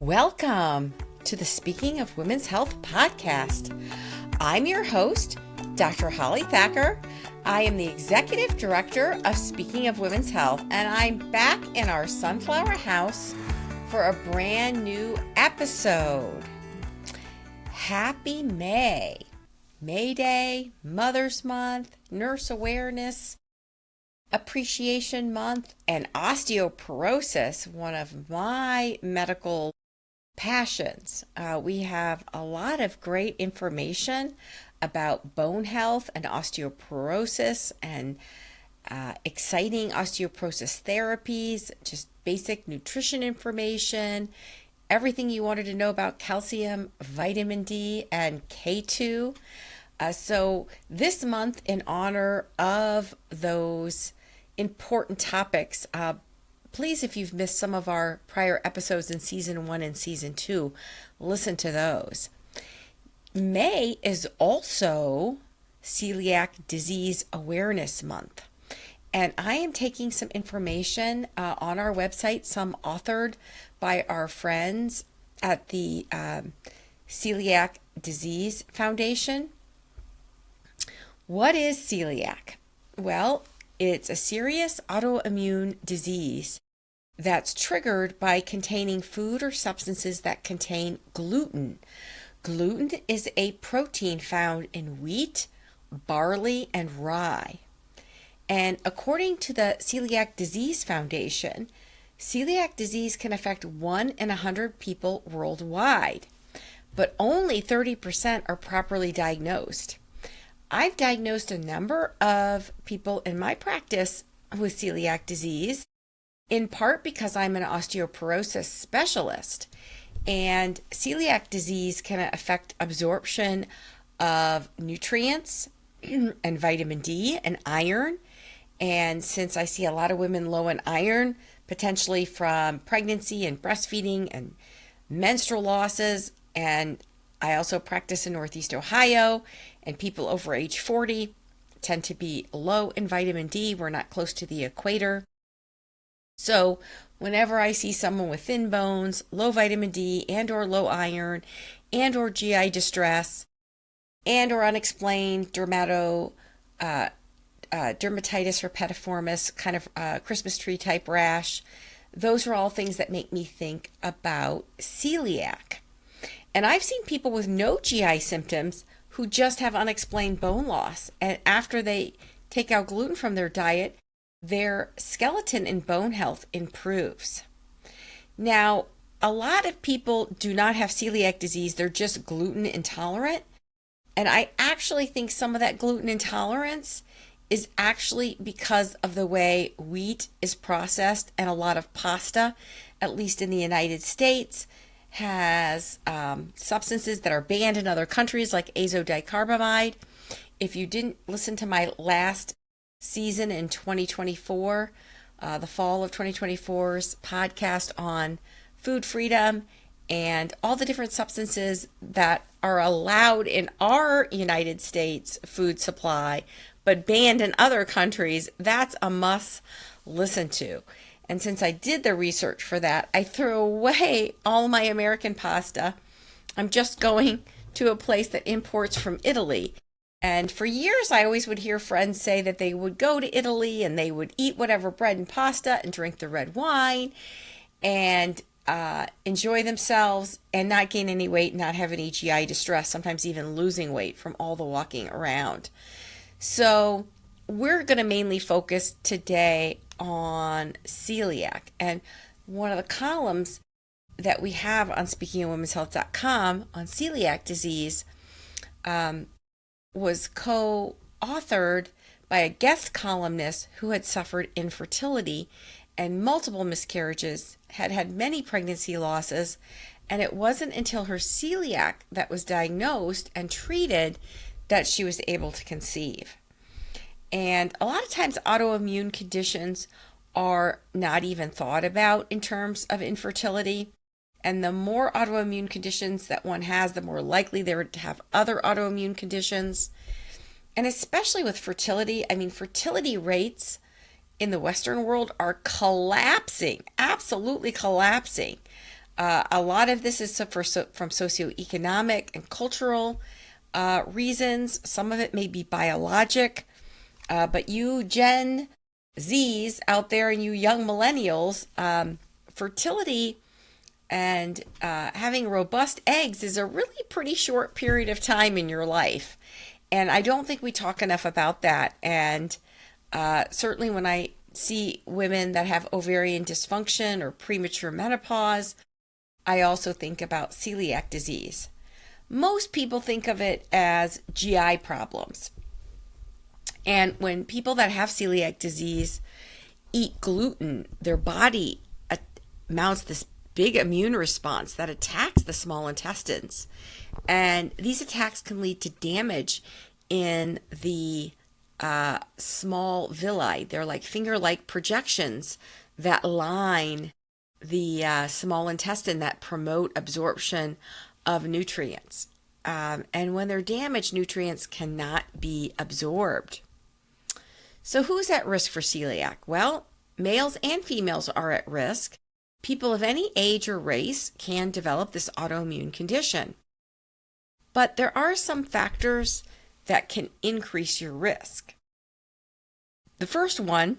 Welcome to the Speaking of Women's Health podcast. I'm your host, Dr. Holly Thacker. I am the Executive Director of Speaking of Women's Health, and I'm back in our Sunflower House for a brand new episode. Happy May. May Day, Mother's Month, Nurse Awareness, Appreciation Month, and osteoporosis, one of my medical passions. We have a lot of great information about bone health and osteoporosis and exciting osteoporosis therapies, just basic nutrition information, everything you wanted to know about calcium, vitamin D, and K2. So this month, in honor of those important topics, please, if you've missed some of our prior episodes in Season 1 and Season 2, listen to those. May is also Celiac Disease Awareness Month. And I am taking some information on our website, some authored by our friends at the Celiac Disease Foundation. What is celiac? Well, it's a serious autoimmune disease that's triggered by containing food or substances that contain gluten. Gluten is a protein found in wheat, barley, and rye. And according to the Celiac Disease Foundation, celiac disease can affect 1 in 100 people worldwide, but only 30% are properly diagnosed. I've diagnosed a number of people in my practice with celiac disease, in part because I'm an osteoporosis specialist. And celiac disease can affect absorption of nutrients and vitamin D and iron. And since I see a lot of women low in iron, potentially from pregnancy and breastfeeding and menstrual losses, and I also practice in Northeast Ohio, and people over age 40 tend to be low in vitamin D. We're not close to the equator. So whenever I see someone with thin bones, low vitamin D and or low iron and or GI distress and or unexplained dermatitis herpetiformis, kind of Christmas tree type rash, those are all things that make me think about celiac. And I've seen people with no GI symptoms who just have unexplained bone loss. And after they take out gluten from their diet, their skeleton and bone health improves. Now, a lot of people do not have celiac disease. They're just gluten intolerant. And I actually think some of that gluten intolerance is actually because of the way wheat is processed, and a lot of pasta, at least in the United States, has substances that are banned in other countries like azodicarbamide. If you didn't listen to my last season in 2024, the fall of 2024's podcast on food freedom and all the different substances that are allowed in our United States food supply but banned in other countries, that's a must listen to. And since I did the research for that, I threw away all my American pasta. I'm just going to a place that imports from Italy. And for years, I always would hear friends say that they would go to Italy and they would eat whatever bread and pasta and drink the red wine and enjoy themselves and not gain any weight, not have any GI distress, sometimes even losing weight from all the walking around. So we're going to mainly focus today on celiac. And one of the columns that we have on speakingofwomenshealth.com on celiac disease was co-authored by a guest columnist who had suffered infertility and multiple miscarriages, had had many pregnancy losses, and it wasn't until her celiac that was diagnosed and treated that she was able to conceive. And a lot of times autoimmune conditions are not even thought about in terms of infertility. And the more autoimmune conditions that one has, the more likely they are to have other autoimmune conditions. And especially with fertility, fertility rates in the Western world are collapsing, absolutely collapsing. A lot of this is from socioeconomic and cultural reasons. Some of it may be biologic, but you Gen Zs out there and you young millennials, fertility and having robust eggs is a really pretty short period of time in your life. And I don't think we talk enough about that. And certainly when I see women that have ovarian dysfunction or premature menopause, I also think about celiac disease. Most people think of it as GI problems. And when people that have celiac disease eat gluten, their body mounts this big immune response that attacks the small intestines. And these attacks can lead to damage in the small villi. They're like finger-like projections that line the small intestine that promote absorption of nutrients. And when they're damaged, nutrients cannot be absorbed. So who's at risk for celiac? Well, males and females are at risk. People of any age or race can develop this autoimmune condition. But there are some factors that can increase your risk. The first one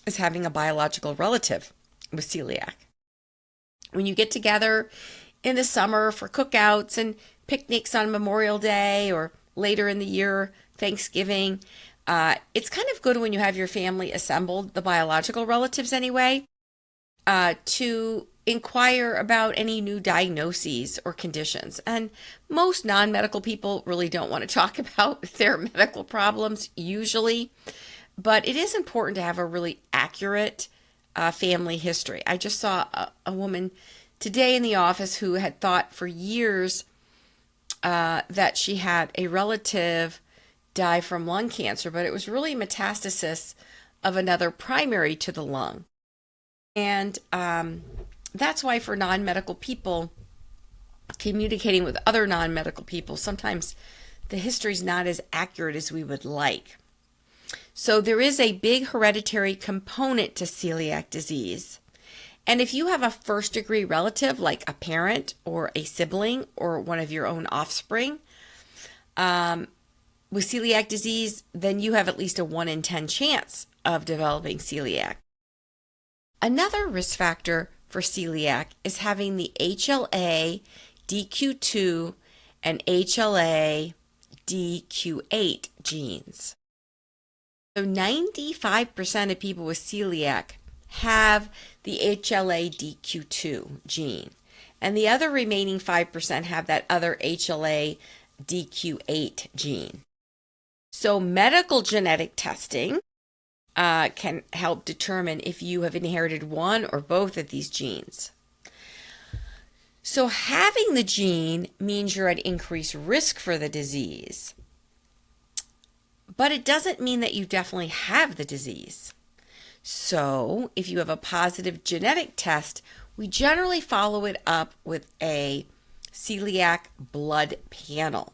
is having a biological relative with celiac. When you get together in the summer for cookouts and picnics on Memorial Day or later in the year, Thanksgiving, it's kind of good when you have your family assembled, the biological relatives anyway, to inquire about any new diagnoses or conditions. And most non-medical people really don't want to talk about their medical problems usually, but it is important to have a really accurate family history. I just saw a woman today in the office who had thought for years that she had a relative die from lung cancer, but it was really metastasis of another primary to the lung. And that's why for non-medical people, communicating with other non-medical people, sometimes the history is not as accurate as we would like. So there is a big hereditary component to celiac disease. And if you have a first-degree relative, like a parent or a sibling or one of your own offspring, with celiac disease, then you have at least a 1 in 10 chance of developing celiac. Another risk factor for celiac is having the HLA DQ2 and HLA DQ8 genes. So 95% of people with celiac have the HLA DQ2 gene, and the other remaining 5% have that other HLA DQ8 gene. So medical genetic testing can help determine if you have inherited one or both of these genes. So having the gene means you're at increased risk for the disease, but it doesn't mean that you definitely have the disease. So if you have a positive genetic test, we generally follow it up with a celiac blood panel.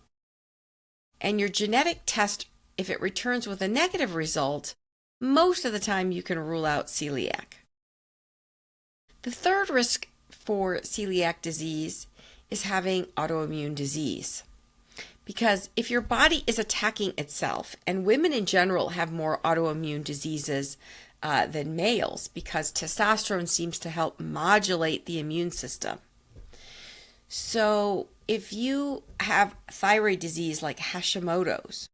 And your genetic test, if it returns with a negative result, most of the time you can rule out celiac. The third risk for celiac disease is having autoimmune disease. Because if your body is attacking itself, and women in general have more autoimmune diseases than males because testosterone seems to help modulate the immune system. So if you have thyroid disease like Hashimoto's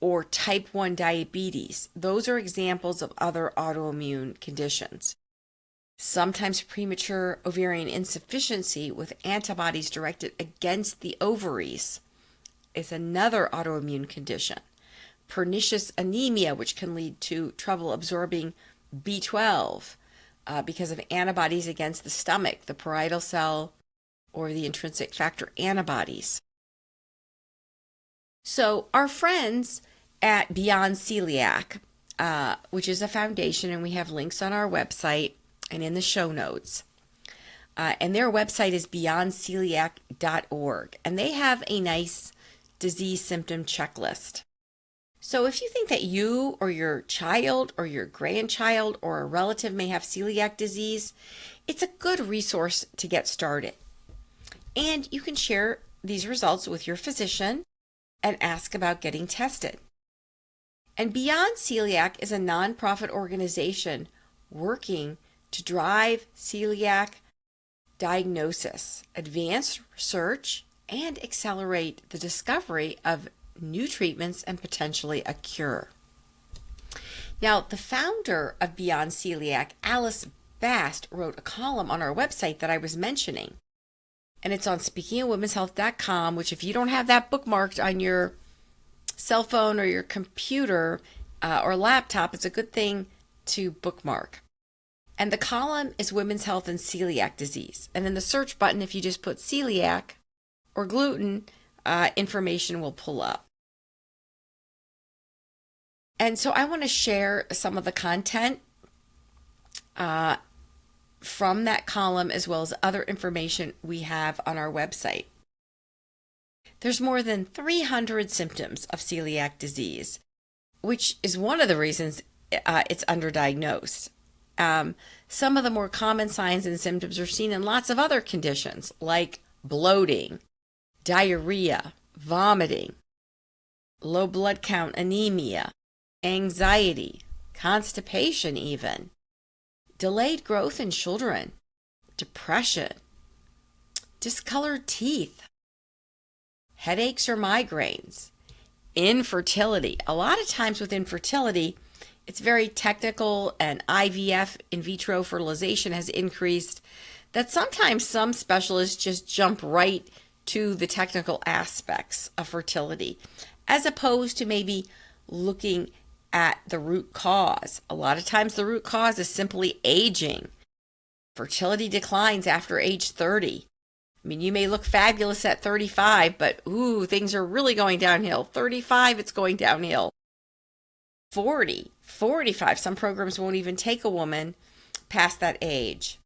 or type 1 diabetes, those are examples of other autoimmune conditions. Sometimes premature ovarian insufficiency with antibodies directed against the ovaries is another autoimmune condition. Pernicious anemia, which can lead to trouble absorbing B12 because of antibodies against the stomach, the parietal cell, or the intrinsic factor antibodies. So our friends at Beyond Celiac, which is a foundation, and we have links on our website and in the show notes, and their website is beyondceliac.org, and they have a nice disease symptom checklist. So if you think that you or your child or your grandchild or a relative may have celiac disease, it's a good resource to get started. And you can share these results with your physician and ask about getting tested. And Beyond Celiac is a nonprofit organization working to drive celiac diagnosis, advance research, and accelerate the discovery of new treatments and potentially a cure. Now, the founder of Beyond Celiac, Alice Bast, wrote a column on our website that I was mentioning. And it's on speakingofwomenshealth.com, which if you don't have that bookmarked on your cell phone or your computer or laptop, it's a good thing to bookmark. And the column is Women's Health and Celiac Disease. And in the search button, if you just put celiac or gluten, information will pull up. And so I want to share some of the content from that column as well as other information we have on our website. There's more than 300 symptoms of celiac disease, which is one of the reasons it's underdiagnosed. Some of the more common signs and symptoms are seen in lots of other conditions like bloating, diarrhea, vomiting, low blood count, anemia, anxiety, constipation even, delayed growth in children, depression, discolored teeth, headaches or migraines, infertility. A lot of times with infertility, it's very technical, and IVF, in vitro fertilization, has increased, that sometimes some specialists just jump right to the technical aspects of fertility, as opposed to maybe looking at the root cause. A lot of times the root cause is simply aging. Fertility declines after age 30. I mean, you may look fabulous at 35, but things are really going downhill. 35, it's going downhill. 40, 45, some programs won't even take a woman past that age.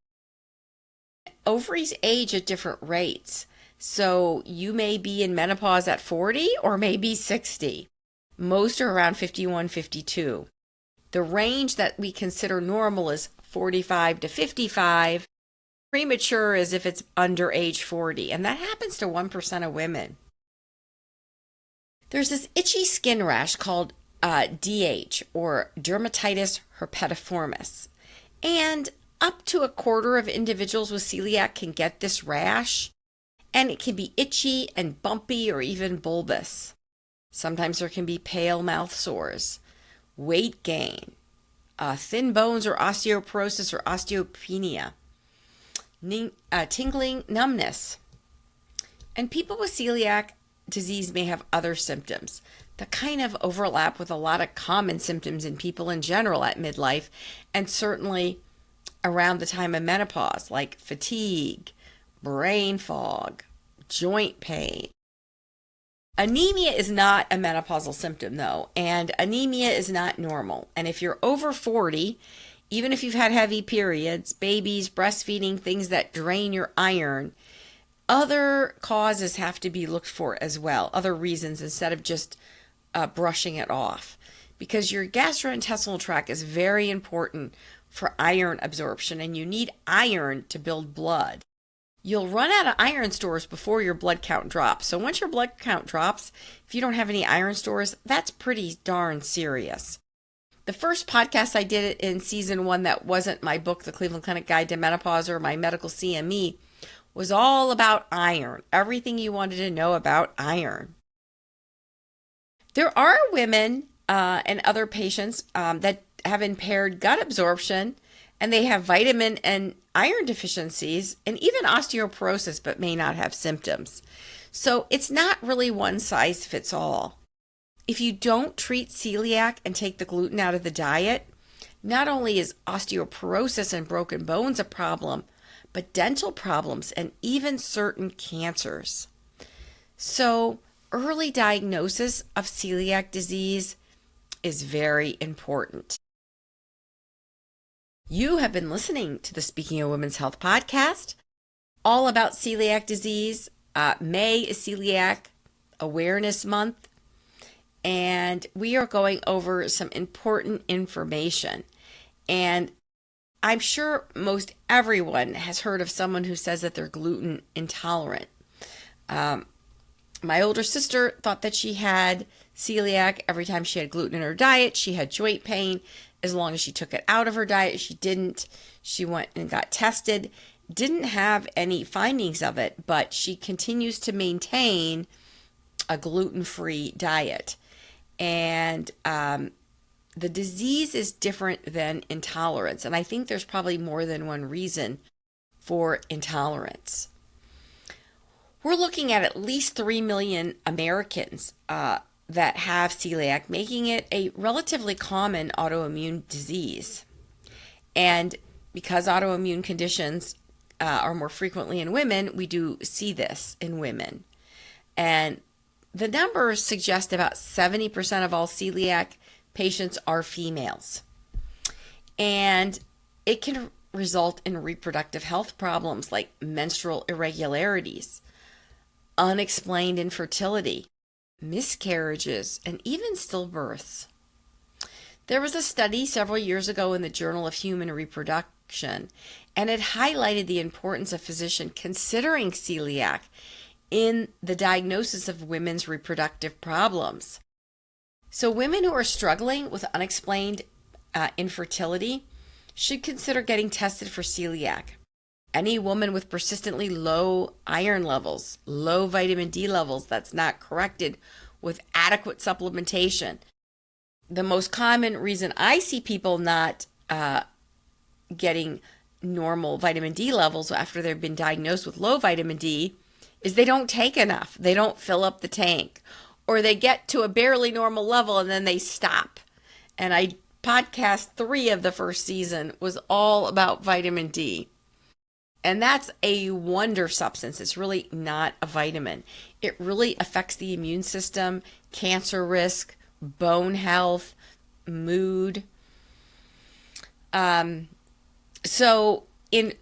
Ovaries age at different rates. So you may be in menopause at 40 or maybe 60. Most are around 51, 52. The range that we consider normal is 45 to 55. Premature is if it's under age 40, and that happens to 1% of women. There's this itchy skin rash called DH, or dermatitis herpetiformis. And up to a quarter of individuals with celiac can get this rash, and it can be itchy and bumpy or even bulbous. Sometimes there can be pale mouth sores, weight gain, thin bones or osteoporosis or osteopenia, tingling, numbness. And people with celiac disease may have other symptoms that kind of overlap with a lot of common symptoms in people in general at midlife, and certainly around the time of menopause, like fatigue, brain fog, joint pain. Anemia is not a menopausal symptom, though, and anemia is not normal. And if you're over 40, even if you've had heavy periods, babies, breastfeeding, things that drain your iron, other causes have to be looked for as well, other reasons, instead of just brushing it off. Because your gastrointestinal tract is very important for iron absorption, and you need iron to build blood. You'll run out of iron stores before your blood count drops. So once your blood count drops, if you don't have any iron stores, that's pretty darn serious. The first podcast I did in season 1 that wasn't my book, The Cleveland Clinic Guide to Menopause, or my medical CME, was all about iron. Everything you wanted to know about iron. There are women and other patients that have impaired gut absorption, and they have vitamin and iron deficiencies and even osteoporosis, but may not have symptoms. So it's not really one size fits all. If you don't treat celiac and take the gluten out of the diet, not only is osteoporosis and broken bones a problem, but dental problems and even certain cancers. So early diagnosis of celiac disease is very important. You have been listening to the Speaking of Women's Health podcast, all about celiac disease. May is Celiac Awareness Month, and we are going over some important information. And I'm sure most everyone has heard of someone who says that they're gluten intolerant. My older sister thought that she had celiac. Every time she had gluten in her diet, she had joint pain. As long as she took it out of her diet, she didn't. She went and got tested, didn't have any findings of it, but she continues to maintain a gluten-free diet. And the disease is different than intolerance. And I think there's probably more than one reason for intolerance. We're looking at least 3 million Americans that have celiac, making it a relatively common autoimmune disease. And because autoimmune conditions are more frequently in women, we do see this in women. And the numbers suggest about 70% of all celiac patients are females. And it can result in reproductive health problems like menstrual irregularities, unexplained infertility, miscarriages, and even stillbirths. There was a study several years ago in the Journal of Human Reproduction, and it highlighted the importance of physicians considering celiac in the diagnosis of women's reproductive problems. So women who are struggling with unexplained infertility should consider getting tested for celiac. Any woman with persistently low iron levels, low vitamin D levels that's not corrected with adequate supplementation. The most common reason I see people not getting normal vitamin D levels after they've been diagnosed with low vitamin D is they don't take enough. They don't fill up the tank, or they get to a barely normal level and then they stop. And podcast 3 of the first season was all about vitamin D. And that's a wonder substance. It's really not a vitamin. It really affects the immune system, cancer risk, bone health, mood. So in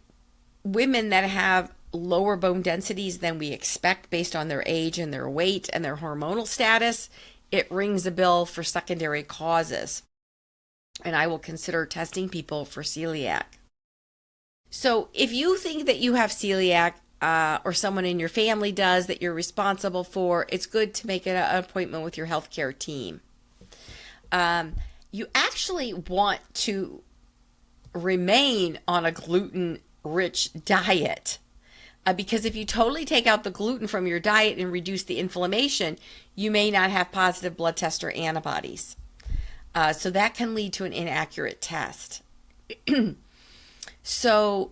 women that have lower bone densities than we expect based on their age and their weight and their hormonal status, it rings a bell for secondary causes. And I will consider testing people for celiac. So if you think that you have celiac or someone in your family does that you're responsible for, it's good to make an appointment with your healthcare team. You actually want to remain on a gluten-rich diet because if you totally take out the gluten from your diet and reduce the inflammation, you may not have positive blood test or antibodies. So that can lead to an inaccurate test. So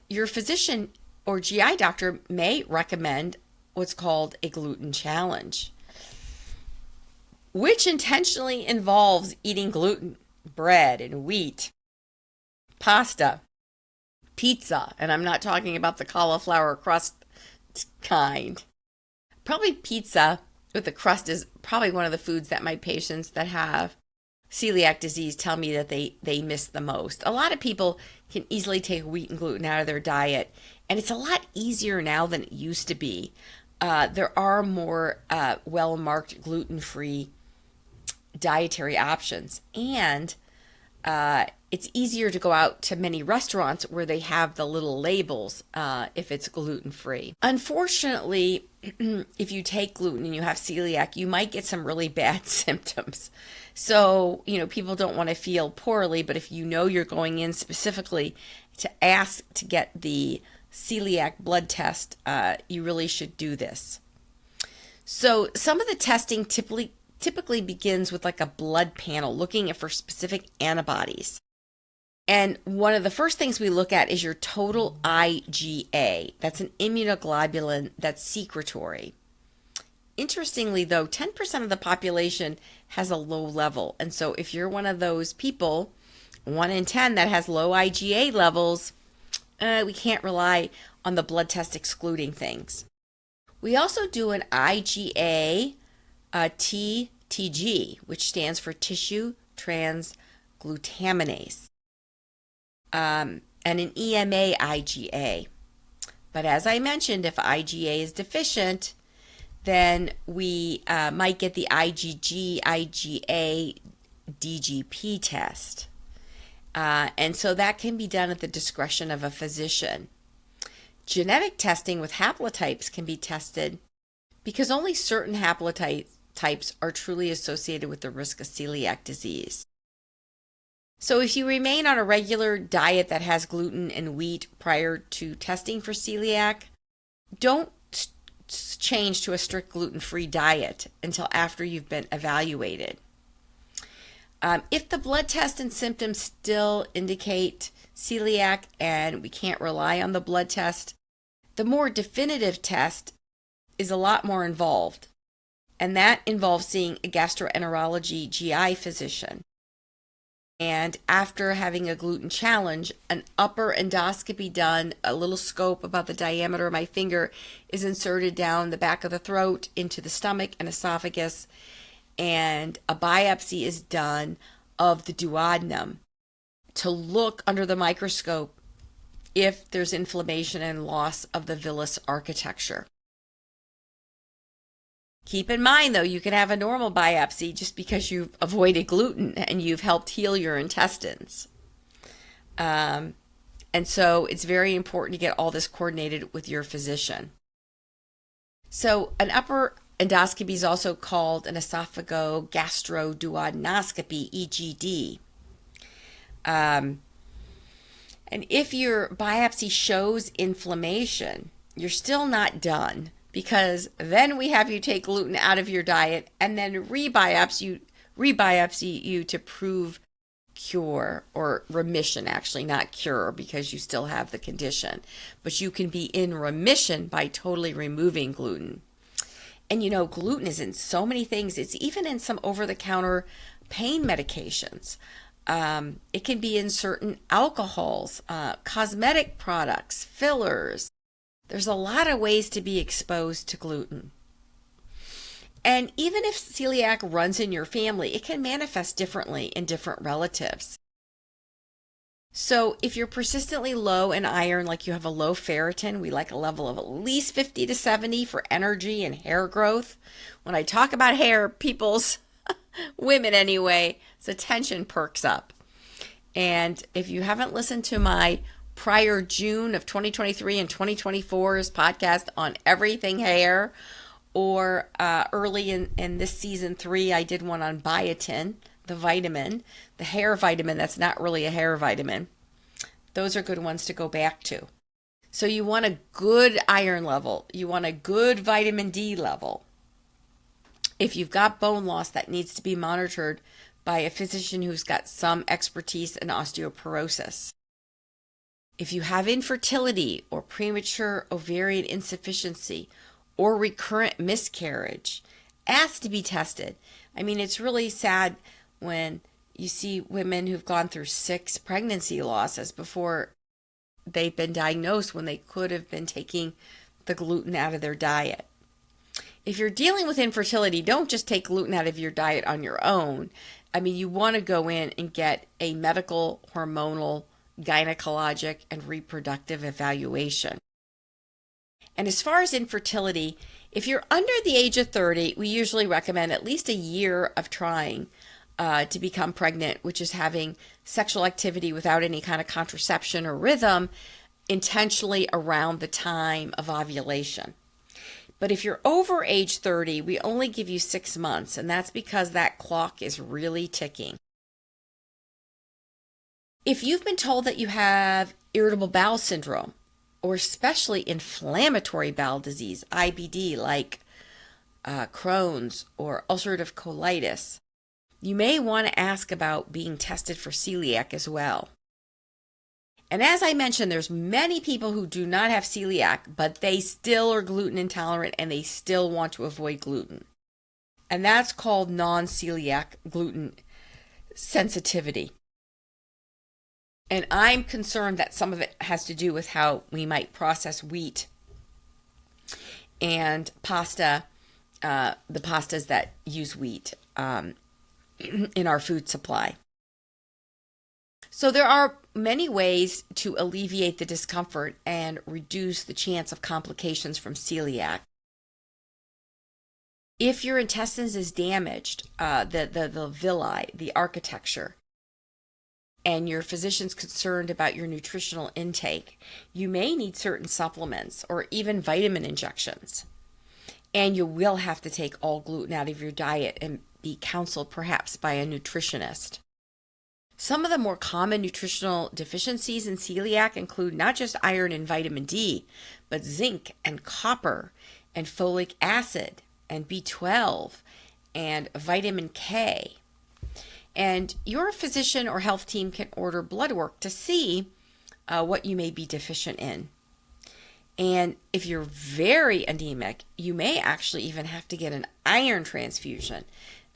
your physician or GI doctor may recommend what's called a gluten challenge, which intentionally involves eating gluten, bread and wheat, pasta, pizza, and I'm not talking about the cauliflower crust kind. Probably pizza with the crust is probably one of the foods that my patients that have celiac disease tell me that they miss the most. A lot of people can easily take wheat and gluten out of their diet, and it's a lot easier now than it used to be. There are more well-marked gluten-free dietary options, and it's easier to go out to many restaurants where they have the little labels if it's gluten-free. Unfortunately, if you take gluten and you have celiac, you might get some really bad symptoms. So, people don't want to feel poorly, but if you know you're going in specifically to ask to get the celiac blood test, you really should do this. So some of the testing typically begins with like a blood panel looking for specific antibodies. And one of the first things we look at is your total IgA. That's an immunoglobulin that's secretory. Interestingly, though, 10% of the population has a low level. And so if you're one of those people, 1 in 10 that has low IgA levels, we can't rely on the blood test excluding things. We also do an IgA TTG, which stands for tissue transglutaminase, and an EMA IgA. But as I mentioned, if IgA is deficient, then we might get the IgG, IgA, DGP test. And so that can be done at the discretion of a physician. Genetic testing with haplotypes can be tested because only certain haplotypes are truly associated with the risk of celiac disease. So if you remain on a regular diet that has gluten and wheat prior to testing for celiac, don't change to a strict gluten-free diet until after you've been evaluated. If the blood test and symptoms still indicate celiac and we can't rely on the blood test, the more definitive test is a lot more involved, and that involves seeing a gastroenterology GI physician. And after having a gluten challenge, an upper endoscopy done, a little scope about the diameter of my finger is inserted down the back of the throat into the stomach and esophagus, and a biopsy is done of the duodenum to look under the microscope if there's inflammation and loss of the villus architecture. Keep in mind, though, you can have a normal biopsy just because you've avoided gluten and you've helped heal your intestines. And so it's very important to get all this coordinated with your physician. So an upper endoscopy is also called an esophagogastroduodenoscopy, EGD. And if your biopsy shows inflammation, you're still not done, because then we have you take gluten out of your diet and then rebiopsy you to prove cure or remission, actually not cure because you still have the condition, but you can be in remission by totally removing gluten. And gluten is in so many things. It's even in some over-the-counter pain medications. It can be in certain alcohols, cosmetic products, fillers. There's a lot of ways to be exposed to gluten. And even if celiac runs in your family, it can manifest differently in different relatives. So if you're persistently low in iron, like you have a low ferritin, we like a level of at least 50 to 70 for energy and hair growth. When I talk about hair, women anyway, so tension perks up. And if you haven't listened to my prior June of 2023 and 2024's podcast on everything hair, or early in this season 3, I did one on biotin, the vitamin, the hair vitamin that's not really a hair vitamin. Those are good ones to go back to. So you want a good iron level. You want a good vitamin D level. If you've got bone loss, that needs to be monitored by a physician who's got some expertise in osteoporosis. If you have infertility or premature ovarian insufficiency or recurrent miscarriage, ask to be tested. I mean, it's really sad when you see women who've gone through 6 pregnancy losses before they've been diagnosed when they could have been taking the gluten out of their diet. If you're dealing with infertility, don't just take gluten out of your diet on your own. I mean, you want to go in and get a medical, hormonal, gynecologic, and reproductive evaluation. And as far as infertility, if you're under the age of 30, we usually recommend at least a year of trying to become pregnant, which is having sexual activity without any kind of contraception or rhythm intentionally around the time of ovulation. But if you're over age 30, we only give you 6 months, and that's because that clock is really ticking. If you've been told that you have irritable bowel syndrome, or especially inflammatory bowel disease, IBD, like Crohn's or ulcerative colitis, you may want to ask about being tested for celiac as well. And as I mentioned, there's many people who do not have celiac, but they still are gluten intolerant and they still want to avoid gluten. And that's called non-celiac gluten sensitivity. And I'm concerned that some of it has to do with how we might process wheat and pasta, the pastas that use wheat in our food supply. So there are many ways to alleviate the discomfort and reduce the chance of complications from celiac. If your intestines is damaged, the villi, the architecture, and your physician's concerned about your nutritional intake, you may need certain supplements or even vitamin injections. And you will have to take all gluten out of your diet and be counseled perhaps by a nutritionist. Some of the more common nutritional deficiencies in celiac include not just iron and vitamin D, but zinc and copper and folic acid and B12 and vitamin K. And your physician or health team can order blood work to see what you may be deficient in. And if you're very anemic, you may actually even have to get an iron transfusion.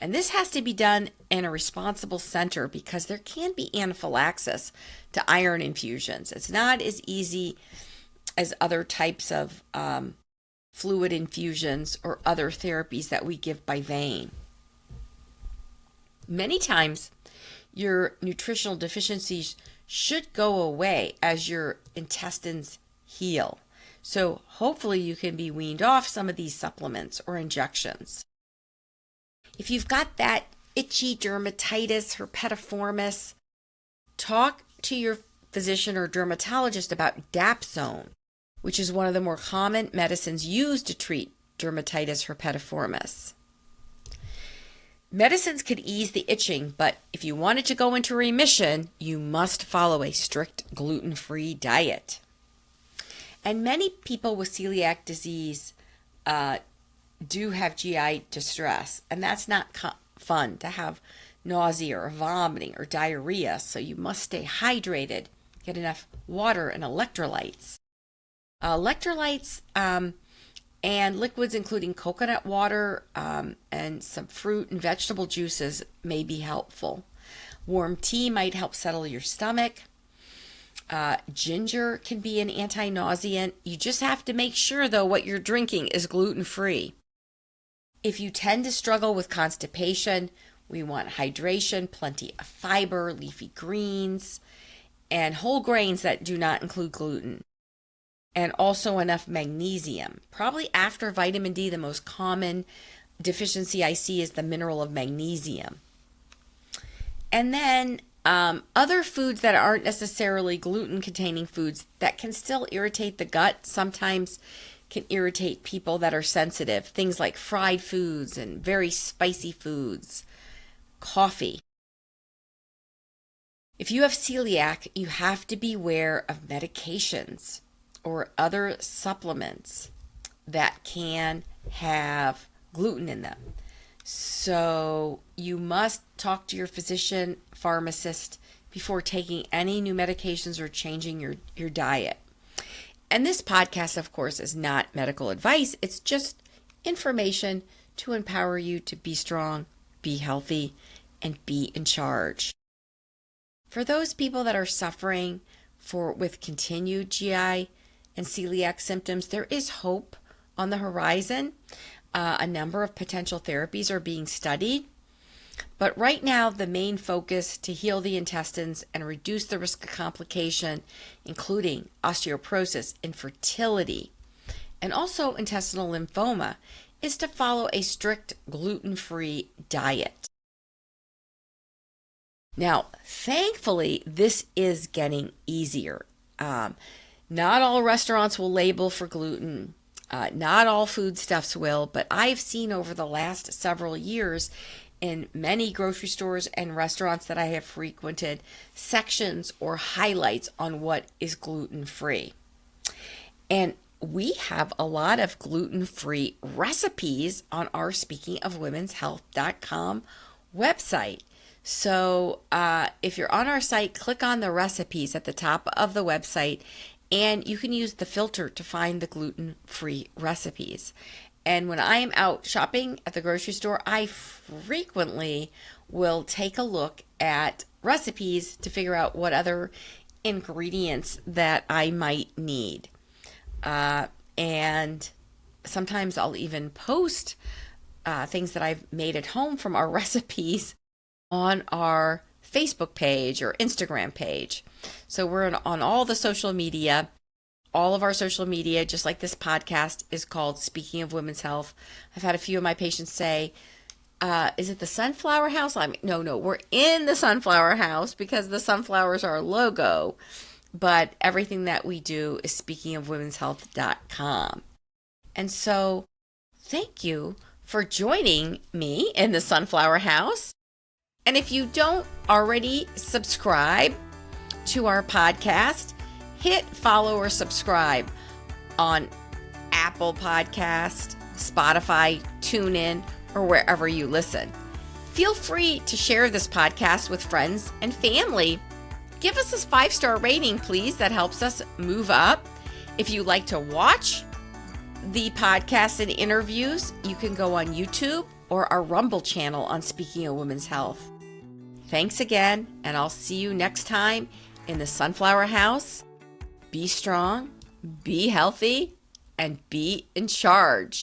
And this has to be done in a responsible center because there can be anaphylaxis to iron infusions. It's not as easy as other types of fluid infusions or other therapies that we give by vein. Many times, your nutritional deficiencies should go away as your intestines heal. So hopefully you can be weaned off some of these supplements or injections. If you've got that itchy dermatitis, herpetiformis, talk to your physician or dermatologist about Dapsone, which is one of the more common medicines used to treat dermatitis herpetiformis. Medicines could ease the itching, but if you wanted to go into remission, you must follow a strict gluten-free diet. And many people with celiac disease do have GI distress, and that's not fun to have nausea or vomiting or diarrhea, so you must stay hydrated, get enough water and electrolytes. Electrolytes and liquids including coconut water and some fruit and vegetable juices may be helpful. Warm tea might help settle your stomach. Ginger can be an anti-nauseant. You just have to make sure, though, what you're drinking is gluten-free. If you tend to struggle with constipation, we want hydration, plenty of fiber, leafy greens, and whole grains that do not include gluten. And also enough magnesium. Probably after vitamin D, the most common deficiency I see is the mineral of magnesium. And then other foods that aren't necessarily gluten-containing foods that can still irritate the gut, sometimes can irritate people that are sensitive. Things like fried foods and very spicy foods, coffee. If you have celiac, you have to beware of medications or other supplements that can have gluten in them. So you must talk to your physician, pharmacist before taking any new medications or changing your diet. And this podcast, of course, is not medical advice. It's just information to empower you to be strong, be healthy, and be in charge. For those people that are suffering with continued GI and celiac symptoms, there is hope on the horizon. A number of potential therapies are being studied. But right now, the main focus to heal the intestines and reduce the risk of complication, including osteoporosis, infertility, and also intestinal lymphoma, is to follow a strict gluten-free diet. Now, thankfully, this is getting easier. Not all restaurants will label for gluten. Not all foodstuffs will, but I've seen over the last several years in many grocery stores and restaurants that I have frequented sections or highlights on what is gluten-free. And we have a lot of gluten-free recipes on our speakingofwomenshealth.com website. So if you're on our site, click on the recipes at the top of the website, and you can use the filter to find the gluten-free recipes. And when I am out shopping at the grocery store, I frequently will take a look at recipes to figure out what other ingredients that I might need. And sometimes I'll even post things that I've made at home from our recipes on our Facebook page or Instagram page. So we're on all the social media. All of our social media, just like this podcast, is called Speaking of Women's Health. I've had a few of my patients say, is it the Sunflower House? No, we're in the Sunflower House because the sunflowers are our logo. But everything that we do is speakingofwomenshealth.com. And so Thank you for joining me in the Sunflower House. And if you don't already subscribe to our podcast, hit follow or subscribe on Apple Podcast, Spotify, TuneIn, or wherever you listen. Feel free to share this podcast with friends and family. Give us a 5-star rating, please. That helps us move up. If you like to watch the podcast and interviews, you can go on YouTube or our Rumble channel on Speaking of Women's Health. Thanks again, and I'll see you next time in the Sunflower House. Be strong, be healthy, and be in charge.